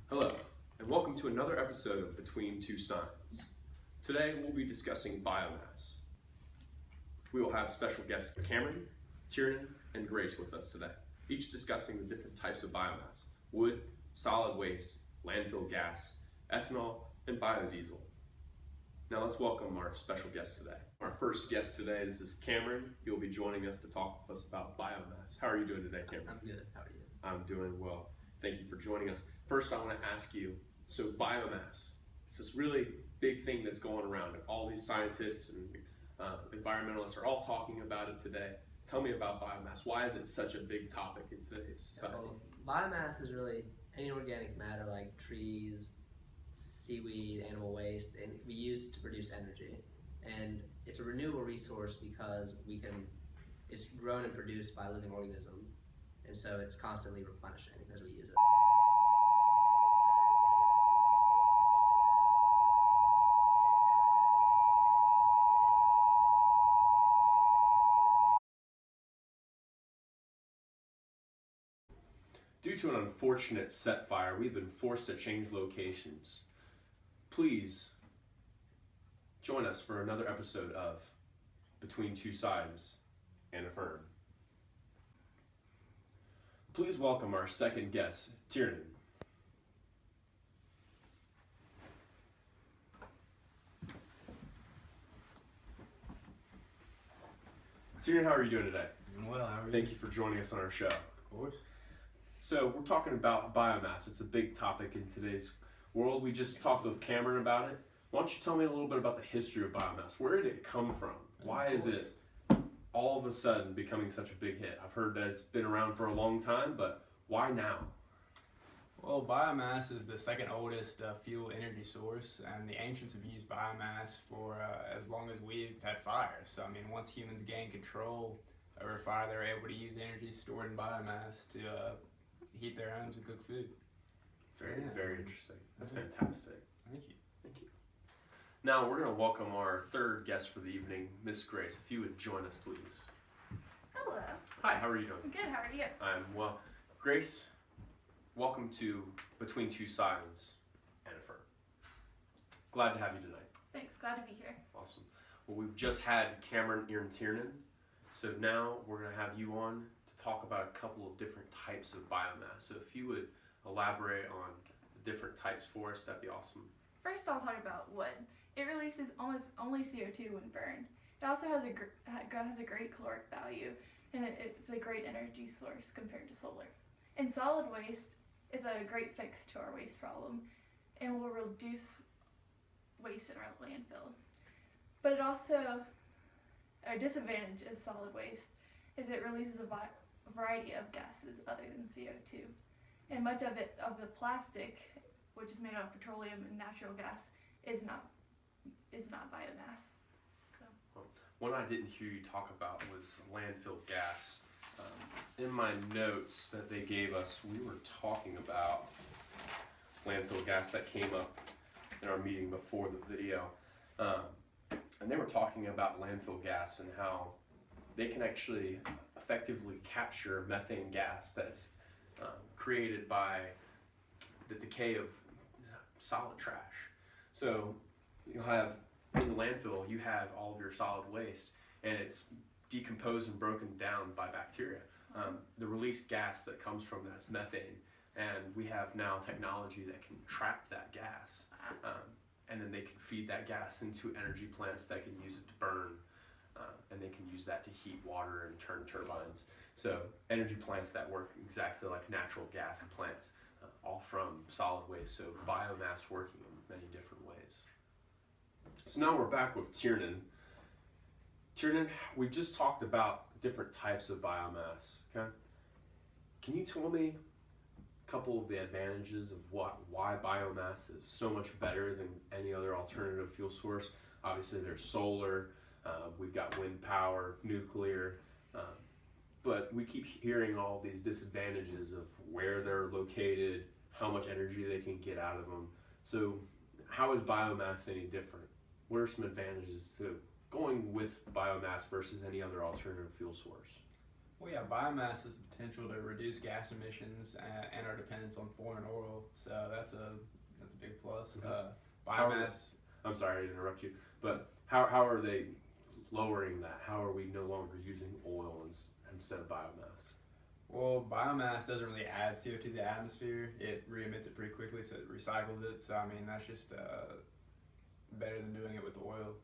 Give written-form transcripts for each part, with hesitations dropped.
Hello, and welcome to another episode of Between Two Signs. Today we'll be discussing biomass. We will have special guests Cameron, Tiernan, and Grace with us today, each discussing the different types of biomass: wood, solid waste, landfill gas, ethanol, and biodiesel. Now let's welcome our special guests today. Our first guest today, this is Cameron. He will be joining us to talk with us about biomass. How are you doing today, Cameron? I'm good. How are you? I'm doing well. Thank you for joining us. First, I want to ask you, so biomass, it's this really big thing that's going around, and all these scientists and environmentalists are all talking about it today. Tell me about biomass. Why is it such a big topic in today's society? Well, biomass is really any organic matter like trees, seaweed, animal waste, and we use to produce energy. And it's a renewable resource because it's grown and produced by living organisms, and so it's constantly replenishing as we use it. Due to an unfortunate set fire, we've been forced to change locations. Please join us for another episode of Between Two Sides and Affirm. Please welcome our second guest, Tiernan. Tiernan, how are you doing today? Doing well, how are you? Thank you for joining us on our show. Of course. So we're talking about biomass. It's a big topic in today's world. We just talked with Cameron about it. Why don't you tell me a little bit about the history of biomass? Where did it come from? Why is it all of a sudden becoming such a big hit? I've heard that it's been around for a long time, but why now? Well, biomass is the second oldest fuel energy source, and the ancients have used biomass for as long as we've had fire. So, I mean, once humans gained control over fire, they were able to use energy stored in biomass to heat their homes and cook food. Very interesting. That's fantastic. Thank you. Thank you. Now we're going to welcome our third guest for the evening, Miss Grace. If you would join us, please. Hello. Hi, how are you doing? I'm good. How are you? I'm well. Grace, welcome to Between Two Signs and Affirm. Glad to have you tonight. Thanks. Glad to be here. Awesome. Well, we've just had Cameron and Tiernan, so now we're going to have you on to talk about a couple of different types of biomass. So if you would elaborate on the different types for us, that'd be awesome. First, I'll talk about wood. It releases almost only CO2 when burned. It also has a great caloric value, and it's a great energy source compared to solar. And solid waste is a great fix to our waste problem, and will reduce waste in our landfill. But it also, a disadvantage of solid waste is it releases a variety of gases other than CO2. And much of the plastic, which is made out of petroleum and natural gas, is not biomass. So. One I didn't hear you talk about was landfill gas. In my notes that they gave us, we were talking about landfill gas that came up in our meeting before the video. And they were talking about landfill gas and how they can actually effectively capture methane gas that's created by the decay of solid trash. So you'll have, in the landfill, you have all of your solid waste, and it's decomposed and broken down by bacteria. The released gas that comes from that is methane, and we have now technology that can trap that gas, and then they can feed that gas into energy plants that can use it to burn, and they can use that to heat water and turn turbines. So energy plants that work exactly like natural gas plants, all from solid waste, so biomass working in many different ways. So now we're back with Tiernan. Tiernan, we've just talked about different types of biomass, okay? Can you tell me a couple of the advantages of why biomass is so much better than any other alternative fuel source? Obviously there's solar, we've got wind power, nuclear, but we keep hearing all these disadvantages of where they're located, how much energy they can get out of them. So how is biomass any different? What are some advantages to going with biomass versus any other alternative fuel source? Well, yeah, biomass has the potential to reduce gas emissions and our dependence on foreign oil. So that's a big plus. How are Biomass. I'm sorry to interrupt you, but how are they lowering that? How are we no longer using oil instead of biomass? Well, biomass doesn't really add CO2 to the atmosphere. It re-emits it pretty quickly, so it recycles it. So I mean, that's just better than doing it with oil.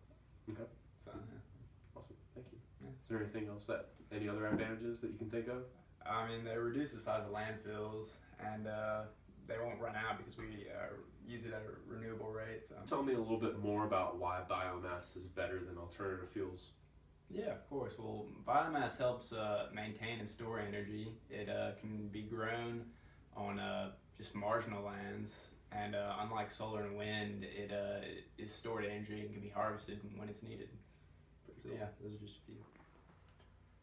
Okay. So, yeah. Awesome, thank you. Yeah. Is there anything else any other advantages that you can think of? I mean, they reduce the size of landfills, and they won't run out because we use it at a renewable rate. So. Tell me a little bit more about why biomass is better than alternative fuels. Yeah, of course. Well, biomass helps maintain and store energy. It can be grown on just marginal lands, and unlike solar and wind, it is stored energy and can be harvested when it's needed. So yeah, those are just a few.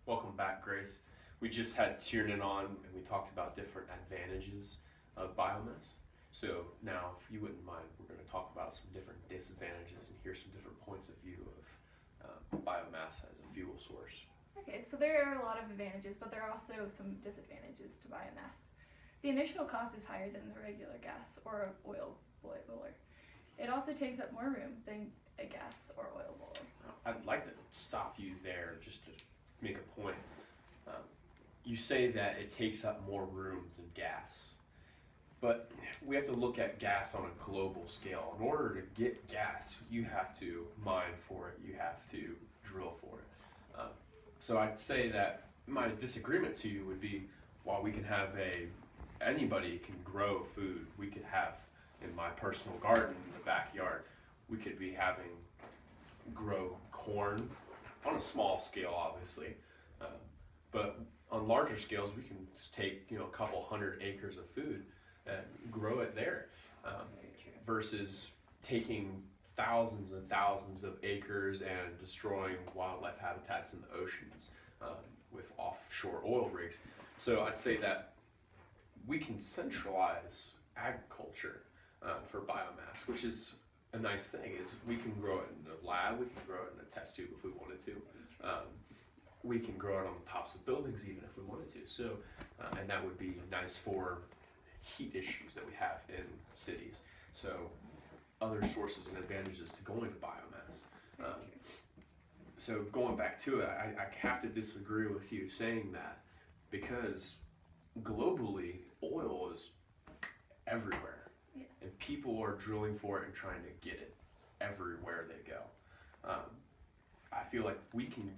Welcome back, Grace. We just had Tiernan on and we talked about different advantages of biomass. So now, if you wouldn't mind, we're going to talk about some different disadvantages and hear some different points of view of biomass as a fuel source. Okay, so there are a lot of advantages, but there are also some disadvantages to biomass. The initial cost is higher than the regular gas or oil boiler. It also takes up more room than a gas or oil boiler. I'd like to stop you there just to make a point. You say that it takes up more room than gas, but we have to look at gas on a global scale. In order to get gas, you have to mine for it, you have to drill for it. So I'd say that my disagreement to you would be, while we can have anybody can grow food, we could have in my personal garden in the backyard, we could be having grow corn on a small scale, obviously, but on larger scales, we can take a couple hundred acres of food and grow it there, versus taking thousands and thousands of acres and destroying wildlife habitats in the oceans with offshore oil rigs. So I'd say that we can centralize agriculture for biomass, which is a nice thing. Is we can grow it in the lab, we can grow it in a test tube if we wanted to. We can grow it on the tops of buildings even if we wanted to. So, and that would be nice for heat issues that we have in cities. So, other sources and advantages to going to biomass. So going back to it, I have to disagree with you saying that, because globally oil is everywhere. Yes. And people are drilling for it and trying to get it everywhere they go. I feel like we can,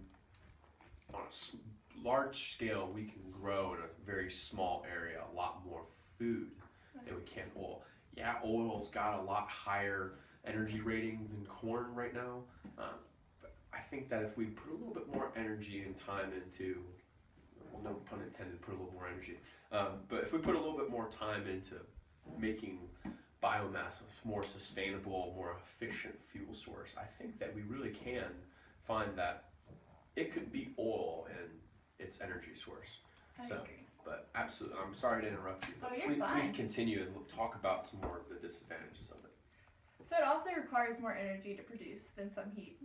on a large scale, we can grow in a very small area a lot more food than we can oil. Yeah, oil's got a lot higher energy rating than corn right now. But I think that if we put a little bit more energy and time into, well, no pun intended, put a little more energy. But if we put a little bit more time into making biomass a more sustainable, more efficient fuel source, I think that we really can find that it could be oil and its energy source. I agree. But absolutely, I'm sorry to interrupt you. But Oh, you're fine. please continue and talk about some more of the disadvantages of it. So it also requires more energy to produce than some heat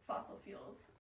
fossil fuels.